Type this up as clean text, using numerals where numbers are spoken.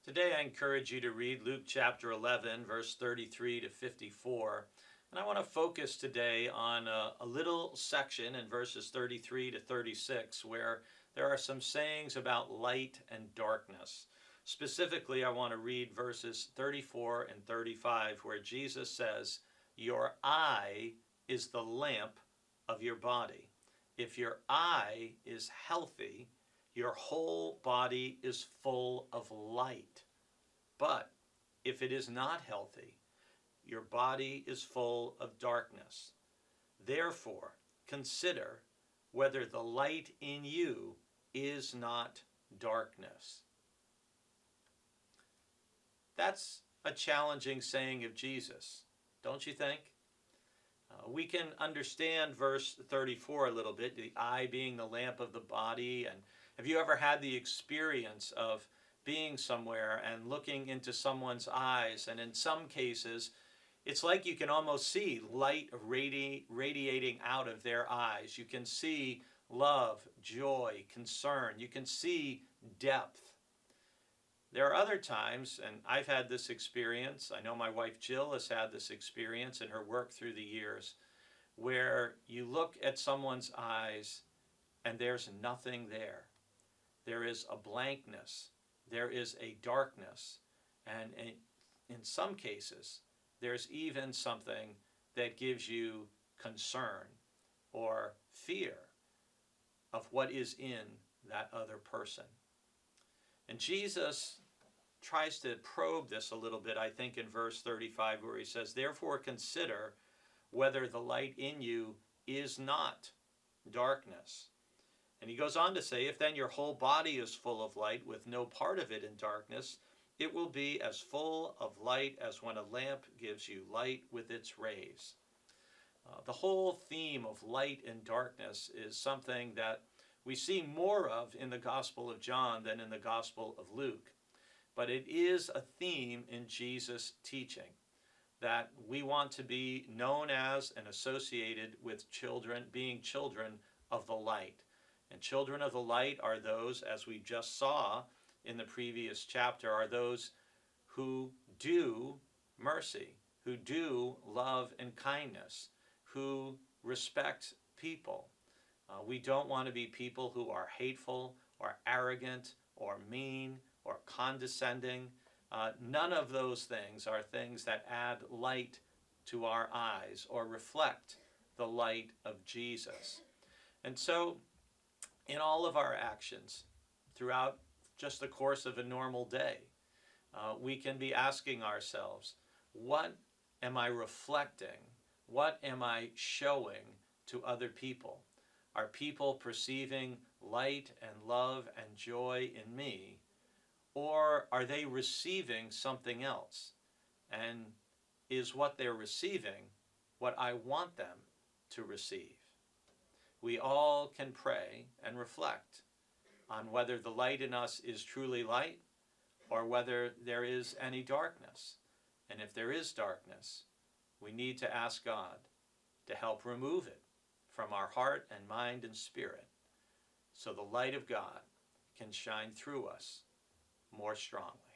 Today I encourage you to read Luke chapter 11, verse 33 to 54. And I want to focus today on a little section in verses 33 to 36 where there are some sayings about light and darkness. Specifically, I want to read verses 34 and 35 where Jesus says, "Your eye is the lamp of your body. If your eye is healthy, your whole body is full of light. But if it is not healthy, your body is full of darkness. Therefore, consider whether the light in you is not darkness." That's a challenging saying of Jesus, don't you think? We can understand verse 34 a little bit, the eye being the lamp of the body. And have you ever had the experience of being somewhere and looking into someone's eyes? And in some cases, it's like you can almost see light radiating out of their eyes. You can see love, joy, concern. You can see depth. There are other times, and I've had this experience, I know my wife Jill has had this experience in her work through the years, where you look at someone's eyes and there's nothing there. There is a blankness. There is a darkness. And in some cases, there's even something that gives you concern or fear of what is in that other person. And Jesus tries to probe this a little bit, I think, in verse 35, where he says, "Therefore consider whether the light in you is not darkness." And he goes on to say, "If then your whole body is full of light, with no part of it in darkness, it will be as full of light as when a lamp gives you light with its rays." The whole theme of light and darkness is something that we see more of in the Gospel of John than in the Gospel of Luke. But it is a theme in Jesus' teaching that we want to be known as and associated with children, being children of the light. And children of the light are those, as we just saw in the previous chapter, are those who do mercy, who do love and kindness, who respect people. We don't want to be people who are hateful or arrogant or mean or condescending. None of those things are things that add light to our eyes or reflect the light of Jesus. And so, in all of our actions, throughout just the course of a normal day, we can be asking ourselves, what am I reflecting? What am I showing to other people? Are people perceiving light and love and joy in me? Or are they receiving something else? And is what they're receiving what I want them to receive? We all can pray and reflect on whether the light in us is truly light or whether there is any darkness. And if there is darkness, we need to ask God to help remove it from our heart and mind and spirit so the light of God can shine through us more strongly.